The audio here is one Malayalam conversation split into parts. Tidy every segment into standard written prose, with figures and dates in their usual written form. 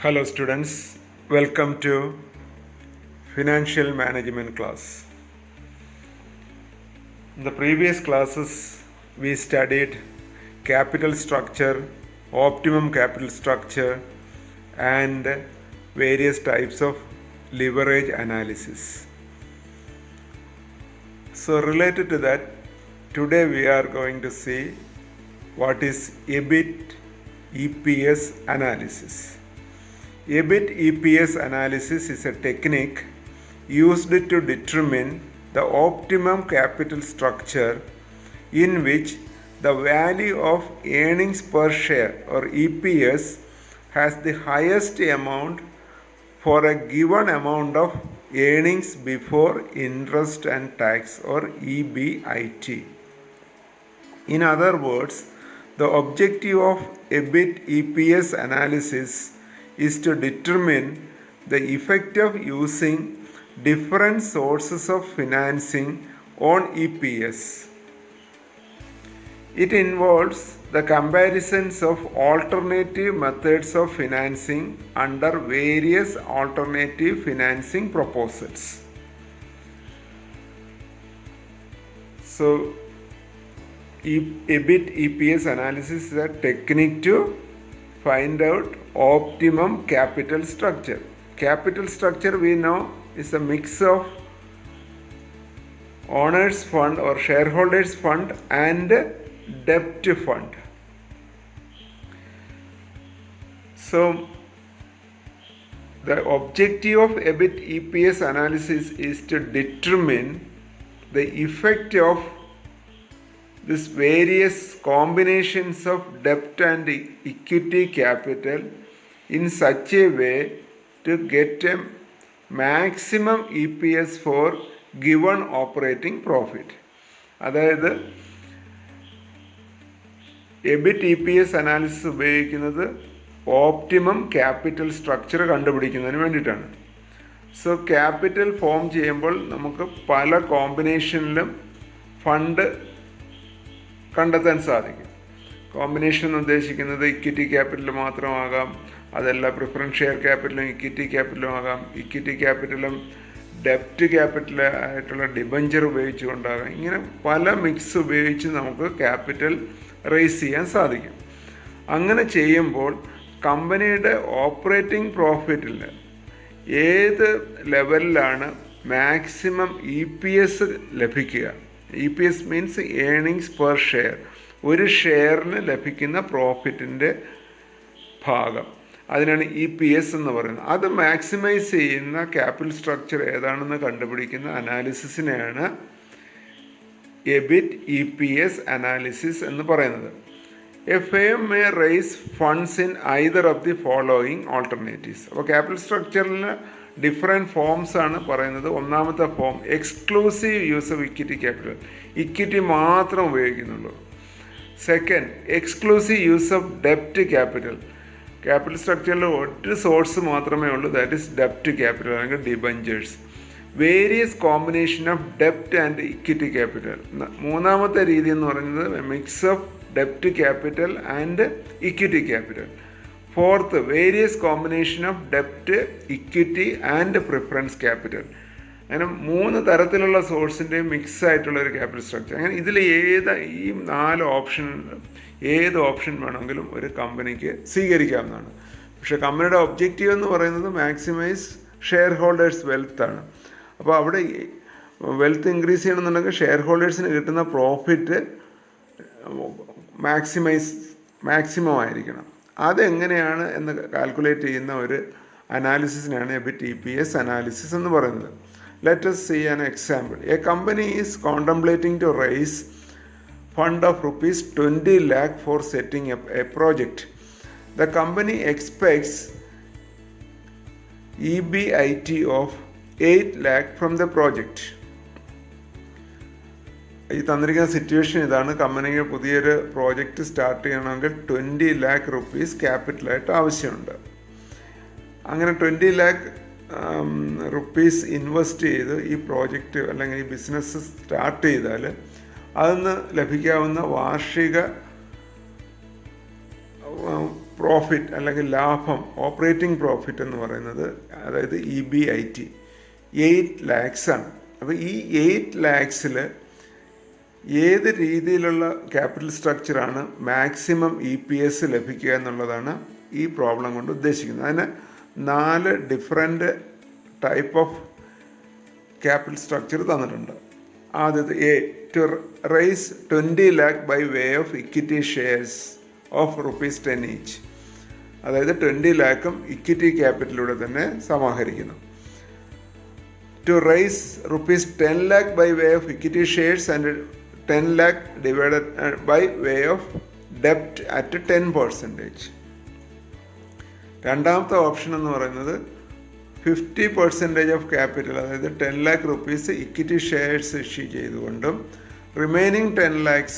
Hello students, welcome to Financial Management class. In the previous classes we studied capital structure, optimum capital structure and various types of leverage analysis. So related to that, today we are going to see what is EBIT EPS analysis. EBIT EPS analysis is a technique used to determine the optimum capital structure in which the value of earnings per share or EPS has the highest amount for a given amount of earnings before interest and tax or EBIT. In other words, the objective of EBIT EPS analysis is to determine the effect of using different sources of financing on EPS. It involves the comparisons of alternative methods of financing under various alternative financing proposals. So, EBIT EPS analysis is a technique to find out optimum capital structure. Capital structure we know is a mix of owners fund or shareholders fund and debt fund. So the objective of EBIT EPS analysis is to determine the effect of these various combinations of debt and equity capital in such a way to get a maximum EPS for given operating profit. അതായത് EBIT E P S analysis ഉപയോഗിക്കുന്നത് ഓപ്റ്റിമം ക്യാപിറ്റൽ സ്ട്രക്ചർ കണ്ടുപിടിക്കുന്നതിന് വേണ്ടിയിട്ടാണ്. സോ ക്യാപിറ്റൽ ഫോം ചെയ്യുമ്പോൾ നമുക്ക് പല കോമ്പിനേഷനിലും ഫണ്ട് കണ്ടെത്താൻ സാധിക്കും. കോമ്പിനേഷൻ ഉദ്ദേശിക്കുന്നത് ഇക്വിറ്റി ക്യാപിറ്റൽ മാത്രമാകാം, അതല്ല പ്രിഫറൻസ് ഷെയർ ക്യാപിറ്റലും ഇക്വിറ്റി ക്യാപിറ്റലും ആകാം, ഇക്വിറ്റി ക്യാപിറ്റലും ഡെപ്റ്റ് ക്യാപിറ്റൽ ആയിട്ടുള്ള ഡിബഞ്ചർ ഉപയോഗിച്ചുകൊണ്ടാകാം. ഇങ്ങനെ പല മിക്സ് ഉപയോഗിച്ച് നമുക്ക് ക്യാപിറ്റൽ റേസ് ചെയ്യാൻ സാധിക്കും. അങ്ങനെ ചെയ്യുമ്പോൾ കമ്പനിയുടെ ഓപ്പറേറ്റിംഗ് പ്രോഫിറ്റിൽ ഏത് ലെവലിലാണ് മാക്സിമം ഇ പി എസ് ലഭിക്കുക. E P S means earnings per share, ഒരു ഷെയറിന് ലഭിക്കുന്ന പ്രോഫിറ്റിൻ്റെ ഭാഗം, അതിനാണ് ഇ പി എസ് എന്ന് പറയുന്നത്. അത് മാക്സിമൈസ് ചെയ്യുന്ന ക്യാപിറ്റൽ സ്ട്രക്ചർ ഏതാണെന്ന് കണ്ടുപിടിക്കുന്ന അനാലിസിസിനെയാണ് EBIT E P S analysis എന്ന് പറയുന്നത്. A firm may raise funds in either of the following alternatives. അപ്പോൾ ക്യാപിറ്റൽ സ്ട്രക്ചറിൽ ഡിഫറെൻറ്റ് ഫോംസ് ആണ് പറയുന്നത്. ഒന്നാമത്തെ form exclusive use of equity capital, equity മാത്രം ഉപയോഗിക്കുന്നുള്ളൂ. സെക്കൻഡ്, എക്സ്ക്ലൂസീവ് യൂസ് ഓഫ് ഡെപ്റ്റ് ക്യാപിറ്റൽ. ക്യാപിറ്റൽ സ്ട്രക്ചറിൽ ഒരു സോഴ്സ് മാത്രമേ ഉള്ളൂ, ദാറ്റ് ഈസ് ഡെപ്റ്റ് ക്യാപിറ്റൽ അല്ലെങ്കിൽ ഡിബഞ്ചേഴ്സ്. വേരിയസ് കോമ്പിനേഷൻ ഓഫ് ഡെപ്റ്റ് ആൻഡ് ഇക്വിറ്റി ക്യാപിറ്റൽ. മൂന്നാമത്തെ രീതി എന്ന് പറയുന്നത് മിക്സ് ഓഫ് ഡെപ്റ്റ് capital and equity capital. Fourth, various combination of ഡെപ്റ്റ്, equity and preference capital. അങ്ങനെ 3 തരത്തിലുള്ള സോഴ്സിൻ്റെ മിക്സ് ആയിട്ടുള്ള ഒരു ക്യാപിറ്റൽ സ്ട്രക്ചർ. അങ്ങനെ ഇതിൽ ഈ 4 ഓപ്ഷൻ ഏത് ഓപ്ഷൻ വേണമെങ്കിലും ഒരു കമ്പനിക്ക് സ്വീകരിക്കാവുന്നതാണ്. പക്ഷേ കമ്പനിയുടെ ഒബ്ജക്റ്റീവ് എന്ന് പറയുന്നത് മാക്സിമൈസ് ഷെയർ ഹോൾഡേഴ്സ് വെൽത്താണ്. അപ്പോൾ അവിടെ വെൽത്ത് ഇൻക്രീസ് ചെയ്യണമെന്നുണ്ടെങ്കിൽ ഷെയർ ഹോൾഡേഴ്സിന് കിട്ടുന്ന പ്രോഫിറ്റ് മാക്സിമം ആയിരിക്കണം. അതെങ്ങനെയാണ് എന്ന് കാൽക്കുലേറ്റ് ചെയ്യുന്ന ഒരു അനാലിസിസിനാണ് EBIT E P S analysis എന്ന് പറയുന്നത്. Let us see an example. A company is contemplating to raise fund of rupees 20 lakh for setting up a project. The company expects EBIT of 8 lakh from the project. ഈ തന്നിരിക്കുന്ന സിറ്റുവേഷൻ ഇതാണ്. കമ്പനിക്ക് പുതിയൊരു പ്രോജക്റ്റ് സ്റ്റാർട്ട് ചെയ്യണമെങ്കിൽ 20 lakh റുപ്പീസ് ക്യാപിറ്റലായിട്ട് ആവശ്യമുണ്ട്. അങ്ങനെ 20 lakh റുപ്പീസ് ഇൻവെസ്റ്റ് ചെയ്ത് ഈ പ്രോജക്റ്റ് അല്ലെങ്കിൽ ഈ ബിസിനസ് സ്റ്റാർട്ട് ചെയ്താൽ അതിന് ലഭിക്കാവുന്ന വാർഷിക പ്രോഫിറ്റ് അല്ലെങ്കിൽ ലാഭം, ഓപ്പറേറ്റിംഗ് പ്രോഫിറ്റ് എന്ന് പറയുന്നത്, അതായത് EBIT 8 lakhs ആണ്. അപ്പോൾ ഈ 8 lakhsൽ ഏത് രീതിയിലുള്ള ക്യാപിറ്റൽ സ്ട്രക്ചറാണ് മാക്സിമം EPS ലഭിക്കുക എന്നുള്ളതാണ് ഈ പ്രോബ്ലം കൊണ്ട് ഉദ്ദേശിക്കുന്നത്. അതിന് 4 different type of capital structure തന്നിട്ടുണ്ട്. ആദ്യത്തെ A, to raise 20 lakh by way of equity shares of ₹10 each. അതായത് 20 lakhും ഇക്വിറ്റി ക്യാപിറ്റലിലൂടെ തന്നെ സമാഹരിക്കുന്നു. To raise ₹10 lakh by way of equity shares and 10 lakh divided by way of debt at 10%. രണ്ടാമത്തെ ഓപ്ഷൻ എന്ന് പറയുന്നത് 50% ഓഫ് ക്യാപിറ്റൽ, അതായത് 10 lakh rupees equity shares issue ചെയ്തുകൊണ്ടും remaining 10 lakhs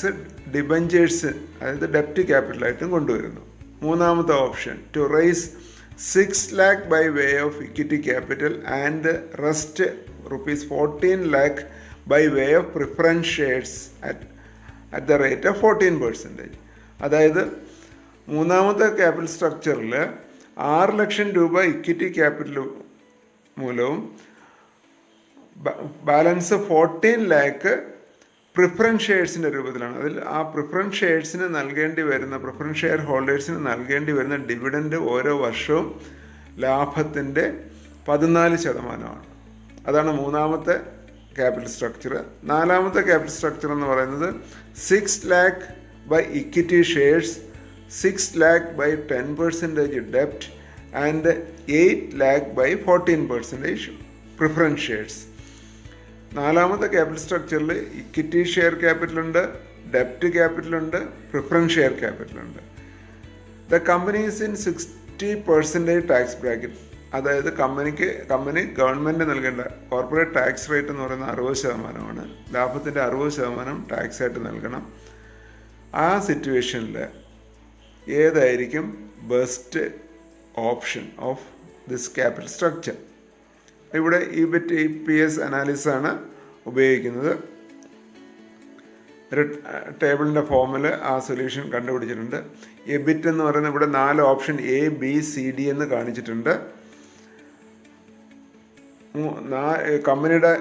debentures, അതായത് ഡെപ്റ്റ് ക്യാപിറ്റലായിട്ടും കൊണ്ടുവരുന്നു. മൂന്നാമത്തെ option to rice 6 lakh by way of equity capital and rest ₹14 lakh by way of preference shares at the rate of 14%. അതായത് മൂന്നാമത്തെ ക്യാപിറ്റൽ സ്ട്രക്ചറിൽ 6 ലക്ഷം രൂപ ഇക്വിറ്റി ക്യാപിറ്റൽ മൂലവും ബാലൻസ് 14 lakh പ്രിഫറൻസ് ഷെയർസിൻ്റെ രൂപത്തിലാണ്. അതിൽ ആ പ്രിഫറൻസ് ഷെയർസിന് നൽകേണ്ടി വരുന്ന, പ്രിഫറൻസ് ഷെയർ ഹോൾഡേഴ്സിന് നൽകേണ്ടി വരുന്ന ഡിവിഡൻഡ് ഓരോ വർഷവും ലാഭത്തിൻ്റെ 14%. അതാണ് മൂന്നാമത്തെ ക്യാപിറ്റൽ സ്ട്രക്ചർ. നാലാമത്തെ ക്യാപിറ്റൽ സ്ട്രക്ചർ എന്ന് പറയുന്നത് 6 lakh by equity shares, 6 lakh by 10% debt and 8 lakh by 14% preference shares. നാലാമത്തെ ക്യാപിറ്റൽ സ്ട്രക്ചറിൽ ഇക്വിറ്റി ഷെയർ ക്യാപിറ്റലുണ്ട്, ഡെപ്റ്റ് ക്യാപിറ്റലുണ്ട്, പ്രിഫറൻസ് ഷെയർ ക്യാപിറ്റലുണ്ട്. The company is in 60% tax bracket. അതായത് കമ്പനി ഗവൺമെൻറ് നൽകേണ്ട കോർപ്പറേറ്റ് ടാക്സ് റേറ്റ് എന്ന് പറയുന്നത് 60%. ലാഭത്തിൻ്റെ 60% ടാക്സ് ആയിട്ട് നൽകണം. ആ സിറ്റുവേഷനിൽ ഏതായിരിക്കും best option of this capital structure? ഇവിടെ EBIT EPS അനാലിസിസ് ആണ് ഉപയോഗിക്കുന്നത്. ഒരു ടേബിളിൻ്റെ ഫോമിൽ ആ സൊല്യൂഷൻ കണ്ടുപിടിച്ചിട്ടുണ്ട്. EBIT എന്ന് പറയുന്നത് ഇവിടെ 4 ഓപ്ഷൻ ABCD എന്ന് കാണിച്ചിട്ടുണ്ട്. കമ്പനിയുടെ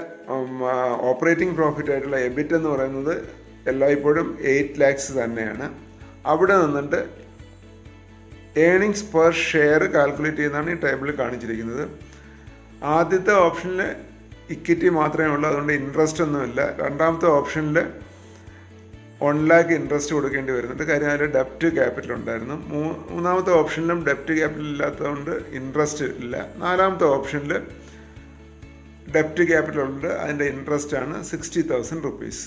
ഓപ്പറേറ്റിംഗ് പ്രോഫിറ്റ് ആയിട്ടുള്ള EBIT എന്ന് പറയുന്നത് എല്ലായ്പ്പോഴും 8 lakhs തന്നെയാണ്. അവിടെ നിന്നിട്ട് ഏണിങ്സ് പെർ ഷെയർ കാൽക്കുലേറ്റ് ചെയ്യുന്നതാണ് ഈ ടേബിളിൽ കാണിച്ചിരിക്കുന്നത്. ആദ്യത്തെ ഓപ്ഷനിൽ ഇക്വിറ്റി മാത്രമേ ഉള്ളൂ, അതുകൊണ്ട് ഇൻട്രസ്റ്റ് ഒന്നുമില്ല. രണ്ടാമത്തെ ഓപ്ഷനിൽ 1 lakh ഇൻട്രസ്റ്റ് കൊടുക്കേണ്ടി വരുന്നുണ്ട്, കാര്യം അതിൽ ഡെപ്റ്റ് ക്യാപിറ്റൽ ഉണ്ടായിരുന്നു. മൂന്നാമത്തെ ഓപ്ഷനിലും ഡെപ്റ്റ് ക്യാപിറ്റൽ ഇല്ലാത്തതുകൊണ്ട് ഇൻട്രസ്റ്റ് ഇല്ല. നാലാമത്തെ ഓപ്ഷനിൽ ഡെപ്റ്റ് ക്യാപിറ്റൽ ഉണ്ട്, അതിൻ്റെ ഇൻട്രസ്റ്റ് ആണ് ₹60,000.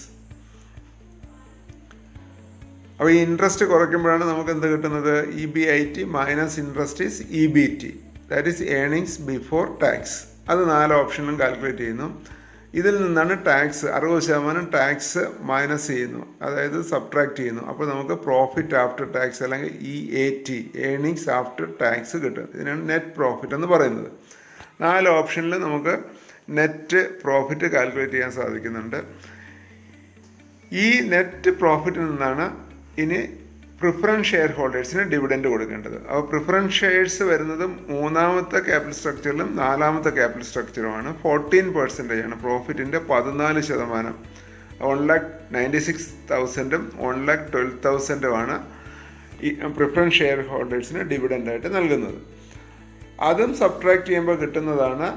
അപ്പോൾ ഈ ഇൻട്രസ്റ്റ് കുറയ്ക്കുമ്പോഴാണ് നമുക്ക് എന്ത് കിട്ടുന്നത്? EBIT minus interest is EBT, that is earnings before tax. അത് 4 ഓപ്ഷനിലും കാൽക്കുലേറ്റ് ചെയ്യുന്നു. ഇതിൽ നിന്നാണ് ടാക്സ് 60% ടാക്സ് മൈനസ് ചെയ്യുന്നു, അതായത് സബ്ട്രാക്ട് ചെയ്യുന്നു. അപ്പോൾ നമുക്ക് പ്രോഫിറ്റ് ആഫ്റ്റർ ടാക്സ് അല്ലെങ്കിൽ EAT, ഏണിങ്സ് ആഫ്റ്റർ ടാക്സ് കിട്ടും. ഇതിനാണ് നെറ്റ് പ്രോഫിറ്റ് എന്ന് പറയുന്നത്. 4 ഓപ്ഷനിൽ നമുക്ക് നെറ്റ് പ്രോഫിറ്റ് കാൽക്കുലേറ്റ് ചെയ്യാൻ സാധിക്കുന്നുണ്ട്. ഈ നെറ്റ് പ്രോഫിറ്റിൽ നിന്നാണ് ഇനി പ്രിഫറൻസ് ഷെയർ ഹോൾഡേഴ്സിന് ഡിവിഡൻഡ് കൊടുക്കേണ്ടത്. അപ്പോൾ പ്രിഫറൻസ് ഷെയർസ് വരുന്നത് മൂന്നാമത്തെ ക്യാപിറ്റൽ സ്ട്രക്ചറിലും നാലാമത്തെ ക്യാപിറ്റൽ സ്ട്രക്ചറുമാണ്. 14% ആണ് പ്രോഫിറ്റിൻ്റെ 14%. 1,96,000 1,12,000 ഈ പ്രിഫറൻസ് ഷെയർ ഹോൾഡേഴ്സിന് ഡിവിഡൻഡായിട്ട് നൽകുന്നത്. അതും സബ്ട്രാക്ട് ചെയ്യുമ്പോൾ കിട്ടുന്നതാണ്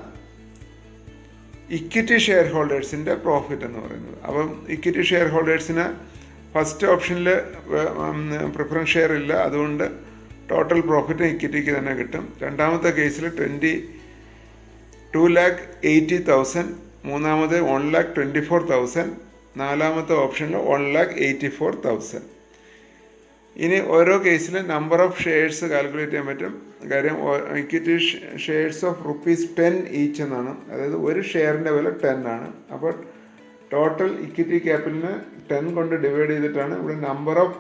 ഇക്വിറ്റി ഷെയർ ഹോൾഡേഴ്സിൻ്റെ പ്രോഫിറ്റ് എന്ന് പറയുന്നത്. അപ്പം ഇക്വിറ്റി ഷെയർ ഹോൾഡേഴ്സിന് ഫസ്റ്റ് ഓപ്ഷനിൽ പ്രിഫറൻസ് ഷെയർ ഇല്ല, അതുകൊണ്ട് ടോട്ടൽ പ്രോഫിറ്റ് ഇക്വിറ്റിക്ക് തന്നെ കിട്ടും. രണ്ടാമത്തെ കേസിൽ 22,80,000, മൂന്നാമത് 1,24,000, നാലാമത്തെ ഓപ്ഷനിൽ 1,84,000. ഇനി ഓരോ കേസിലും നമ്പർ ഓഫ് ഷെയർസ് കാൽക്കുലേറ്റ് ചെയ്യാൻ പറ്റും. കാര്യം ഇക്വിറ്റി ഷെയർസ് ഓഫ് ₹10 ഈച്ച് എന്നാണ്, അതായത് ഒരു ഷെയറിൻ്റെ വില 10 ആണ്. അപ്പോൾ ടോട്ടൽ ഇക്വിറ്റി ക്യാപിറ്റലിന് 10 കൊണ്ട് ഡിവൈഡ് ചെയ്തിട്ടാണ് ഇവിടെ നമ്പർ ഓഫ്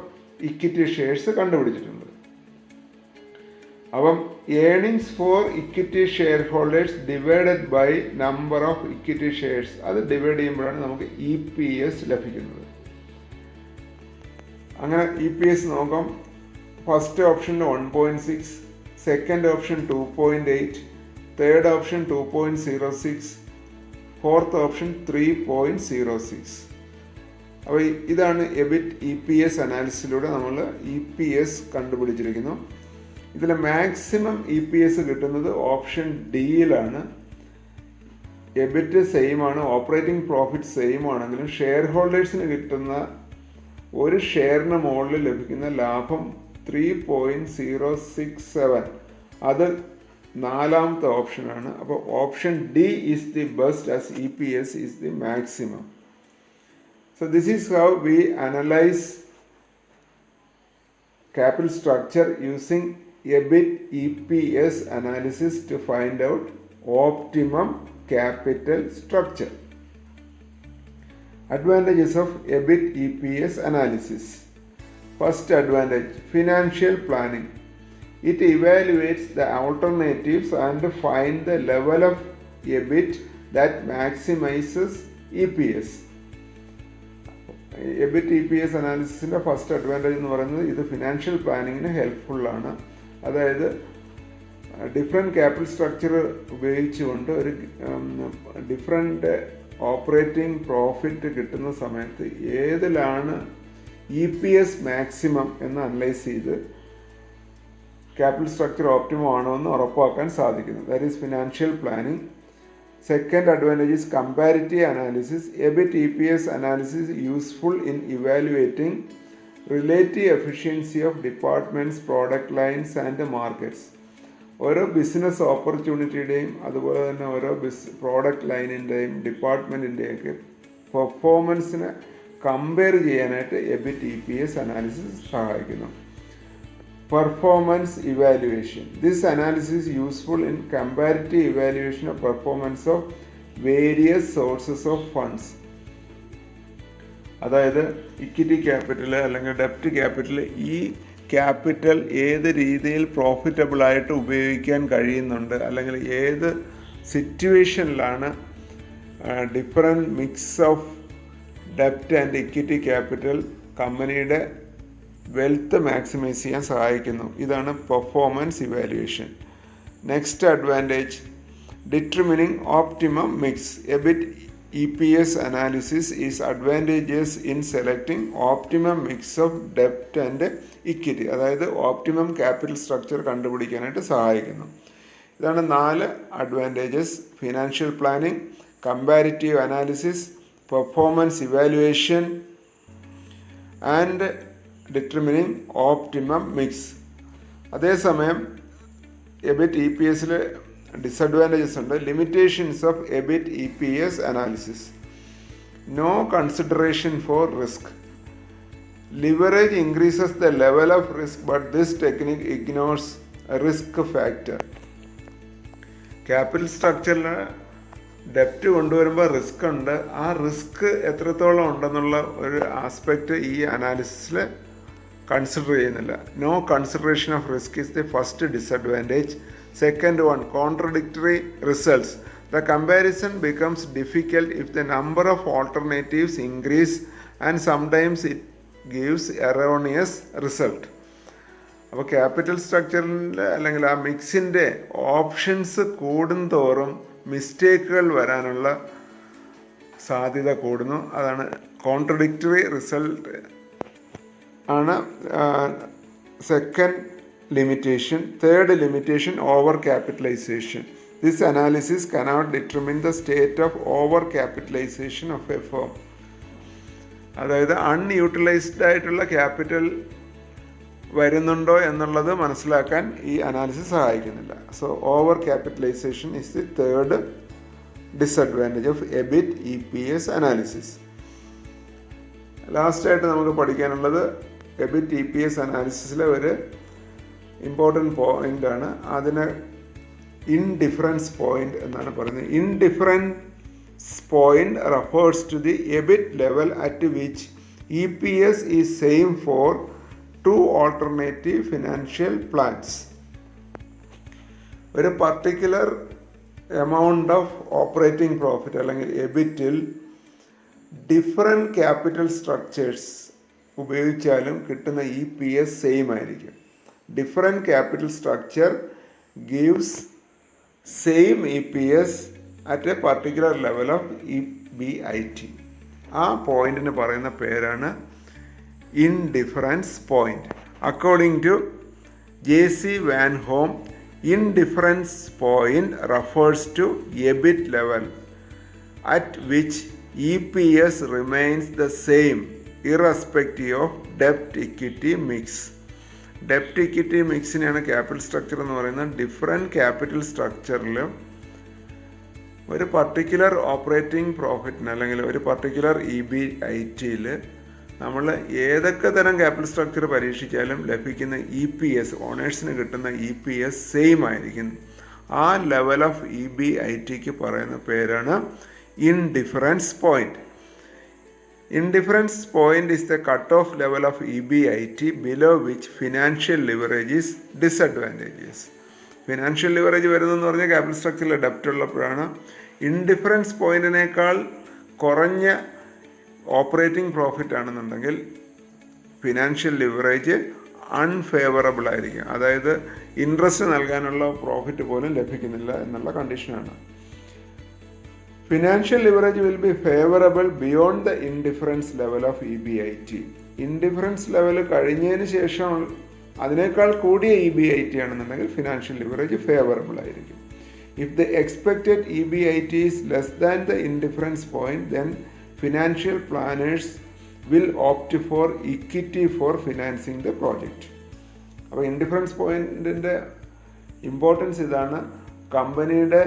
ഇക്വിറ്റി ഷെയർസ് കണ്ടുപിടിച്ചിട്ടുള്ളത്. അപ്പം earnings for equity share holders divided by number of equity shares, അത് ഡിവൈഡ് ചെയ്യുമ്പോഴാണ് നമുക്ക് EPS ലഭിക്കുന്നത്. അങ്ങനെ EPS നോക്കാം. First option 1.6, second option 2.8, third option 2.06, fourth option 3.06. അപ്പോൾ ഇതാണ് എബിറ്റ് EPS അനാലിസിസിലൂടെ നമ്മൾ EPS കണ്ടുപിടിച്ചിരിക്കുന്നു. ഇതിൽ മാക്സിമം EPS കിട്ടുന്നത് ഓപ്ഷൻ ഡിയിലാണ്. എബിറ്റ് സെയിം ആണ്, ഓപ്പറേറ്റിംഗ് പ്രോഫിറ്റ് സെയിം ആണെങ്കിലും ഷെയർ ഹോൾഡേഴ്സിന് കിട്ടുന്ന ഒരു ഷെയറിന് മുകളിൽ ലഭിക്കുന്ന ലാഭം 3.067, അത് നാലാമത്തെ ഓപ്ഷനാണ്. അപ്പോൾ option D is the best as EPS is the maximum. So this is how we analyze capital structure using EBIT EPS analysis to find out optimum capital structure. Advantages of EBIT EPS analysis. First advantage, financial planning. It evaluates the alternatives and find the level of EBIT that maximizes EPS. EBIT EPS അനാലിസിസിൻ്റെ ഫസ്റ്റ് അഡ്വാൻറ്റേജ് എന്ന് പറയുന്നത് ഇത് ഫിനാൻഷ്യൽ പ്ലാനിങ്ങിന് ഹെൽപ്ഫുള്ളാണ്. അതായത് ഡിഫറെൻറ്റ് ക്യാപിറ്റൽ സ്ട്രക്ചർ ഉപയോഗിച്ചുകൊണ്ട് ഒരു ഡിഫറെൻറ്റ് ഓപ്പറേറ്റിംഗ് പ്രോഫിറ്റ് കിട്ടുന്ന സമയത്ത് ഏതിലാണ് EPS മാക്സിമം എന്ന് അനലൈസ് ചെയ്ത് ക്യാപിറ്റൽ സ്ട്രക്ചർ ഓപ്റ്റിമം ആണോ എന്ന് ഉറപ്പാക്കാൻ സാധിക്കുന്നു. That is financial planning. Second advantage is comparative analysis. EBIT EPS analysis is useful in evaluating relative efficiency of departments, product lines and markets. ഓരോ ബിസിനസ് ഓപ്പർച്യൂണിറ്റിയുടെയും അതുപോലെ തന്നെ ഓരോ പ്രോഡക്റ്റ് ലൈനിൻ്റെയും ഡിപ്പാർട്ട്മെൻറ്റിൻ്റെയൊക്കെ പെർഫോമൻസിനെ കമ്പയർ ചെയ്യാനായിട്ട് EBIT EPS അനാലിസിസ് സഹായിക്കുന്നു. Performance evaluation. This analysis is useful in comparative evaluation of performance of various sources of funds. അതായത് ഇക്വിറ്റി ക്യാപിറ്റൽ അല്ലെങ്കിൽ ഡെപ്റ്റ് ക്യാപിറ്റൽ, ഈ ക്യാപിറ്റൽ ഏത് രീതിയിൽ പ്രോഫിറ്റബിളായിട്ട് ഉപയോഗിക്കാൻ കഴിയുന്നുണ്ട്, അല്ലെങ്കിൽ ഏത് സിറ്റുവേഷനിലാണ് ഡിഫറെൻറ്റ് മിക്സ് ഓഫ് ഡെപ്റ്റ് ആൻഡ് ഇക്വിറ്റി ക്യാപിറ്റൽ കമ്പനിയുടെ വെൽത്ത് മാക്സിമൈസ് ചെയ്യാൻ സഹായിക്കുന്നു. ഇതാണ് performance evaluation. Next advantage, determining optimum mix. EBIT EPS analysis is advantageous in selecting optimum mix of debt and equity. അതായത് ഓപ്റ്റിമം ക്യാപിറ്റൽ സ്ട്രക്ചർ കണ്ടുപിടിക്കാനായിട്ട് സഹായിക്കുന്നു. ഇതാണ് 4 advantages: financial planning, comparative analysis, performance evaluation and determining optimum mix. അതേസമയം എബിറ്റ് EPSൽ ഡിസഡ്വാൻറ്റേജസ് ഉണ്ട്. Limitations of EBIT EPS analysis: no consideration for risk. Leverage increases the level of risk but this technique ignores risk factor. Capital structure ഡെപ്റ്റ് കൊണ്ടുവരുമ്പോൾ റിസ്ക് ഉണ്ട്. ആ റിസ്ക് എത്രത്തോളം ഉണ്ടെന്നുള്ള ഒരു ആസ്പെക്റ്റ് ഈ അനാലിസിസിൽ കൺസിഡർ ചെയ്യുന്നില്ല. No consideration of risk is the first disadvantage. Second one, contradictory results. The comparison becomes difficult if the number of alternatives increase and sometimes it gives erroneous result. അപ്പോൾ ക്യാപിറ്റൽ സ്ട്രക്ചറിൽ അല്ലെങ്കിൽ ആ മിക്സിൻ്റെ ഓപ്ഷൻസ് കൂടുന്തോറും മിസ്റ്റേക്കുകൾ വരാനുള്ള സാധ്യത കൂടുന്നു. അതാണ് കോൺട്രഡിക്ടറി റിസൾട്ട് ആണ് second limitation. Third limitation, over capitalization. This analysis cannot determine the state of over capitalization of a firm. അതായത് അൺയൂട്ടിലൈസ്ഡ് ആയിട്ടുള്ള ക്യാപിറ്റൽ വരുന്നുണ്ടോ എന്നുള്ളത് മനസ്സിലാക്കാൻ ഈ അനാലിസിസ് സഹായിക്കുന്നില്ല. So over capitalisation is the third disadvantage of EBIT EPS analysis. ലാസ്റ്റായിട്ട് നമുക്ക് പഠിക്കാനുള്ളത് എബിറ്റ് EPS അനാലിസിസിലെ ഒരു ഇമ്പോർട്ടൻറ്റ് പോയിൻ്റ് ആണ്. അതിന് ഇൻഡിഫറൻസ് പോയിൻ്റ് എന്നാണ് പറയുന്നത്. Indifference point refers to the EBIT level at which EPS is same for 2 alternative financial plans. ഒരു particular amount of operating profit അല്ലെങ്കിൽ എബിറ്റിൽ ഡിഫറെൻറ്റ് ക്യാപിറ്റൽ സ്ട്രക്ചേഴ്സ് ഉപയോഗിച്ചാലും കിട്ടുന്ന EPS സെയിം ആയിരിക്കും. different capital structure gives same EPS at a particular level of EBIT. ആ പോയിന്റിന് പറയുന്ന പേരാണ് indifference point. According to JC Van Hoom, indifference point refers to EBIT level at which EPS remains the same irrespective of debt equity mix. ഡെപ്റ്റ് ഇക്വിറ്റി മിക്സിനെയാണ് ക്യാപിറ്റൽ സ്ട്രക്ചർ എന്ന് പറയുന്നത്. ഡിഫറെൻറ്റ് ക്യാപിറ്റൽ സ്ട്രക്ചറിൽ ഒരു പർട്ടിക്കുലർ ഓപ്പറേറ്റിംഗ് പ്രോഫിറ്റിന് അല്ലെങ്കിൽ ഒരു പർട്ടിക്കുലർ EBITയിൽ നമ്മൾ ഏതൊക്കെ തരം ക്യാപിറ്റൽ സ്ട്രക്ചർ പരീക്ഷിച്ചാലും ലഭിക്കുന്ന EPS, ഓണേഴ്സിന് കിട്ടുന്ന EPS സെയിം ആയിരിക്കും. ആ ലെവൽ ഓഫ് EBITക്ക് പറയുന്ന പേരാണ് indifference point. Indifference point is the cutoff level of EBIT below which financial leverage is disadvantageous. Financial leverage വരുന്നതെന്ന് പറഞ്ഞാൽ ക്യാപിറ്റൽ സ്ട്രക്ചറിൽ ഡെപ്റ്റ് ഉള്ളപ്പോഴാണ്. ഇൻഡിഫറൻസ് പോയിന്റിനേക്കാൾ കുറഞ്ഞ ഓപ്പറേറ്റിംഗ് പ്രോഫിറ്റ് ആണെന്നുണ്ടെങ്കിൽ ഫിനാൻഷ്യൽ ലിവറേജ് അൺഫേവറബിൾ ആയിരിക്കും. അതായത് ഇൻട്രസ്റ്റ് നൽകാനുള്ള പ്രോഫിറ്റ് പോലും ലഭിക്കുന്നില്ല എന്നുള്ള കണ്ടീഷനാണ്. Financial leverage will be favorable beyond the indifference level of EBIT. Indifference level കഴിഞ്ഞതിന് ശേഷം അതിനേക്കാൾ കൂടിയ EBIT ആണെന്നുണ്ടെങ്കിൽ ഫിനാൻഷ്യൽ ലിവറേജ് ഫേവറബിൾ ആയിരിക്കും. If the expected EBIT is less than the indifference point, then financial planners will opt for equity for financing the project. അപ്പോൾ ഇൻഡിഫറൻസ് പോയിന്റിൻ്റെ ഇമ്പോർട്ടൻസ് ഇതാണ്. കമ്പനിയുടെ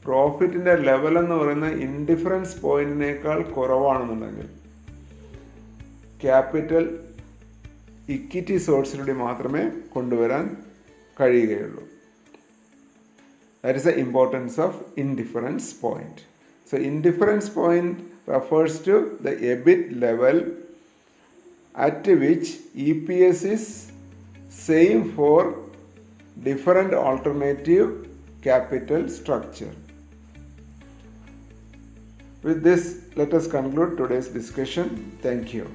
പ്രോഫിറ്റിൻ്റെ ലെവൽ എന്ന് പറയുന്ന ഇൻഡിഫറൻസ് പോയിന്റിനേക്കാൾ കുറവാണെന്നുണ്ടെങ്കിൽ ക്യാപിറ്റൽ ഇക്വിറ്റി സോഴ്സിലൂടെ മാത്രമേ കൊണ്ടുവരാൻ കഴിയുകയുള്ളൂ. That is the importance of indifference point. So indifference point refers to the EBIT level at which EPS is same for different alternative capital structure. With this, let us conclude today's discussion. Thank you.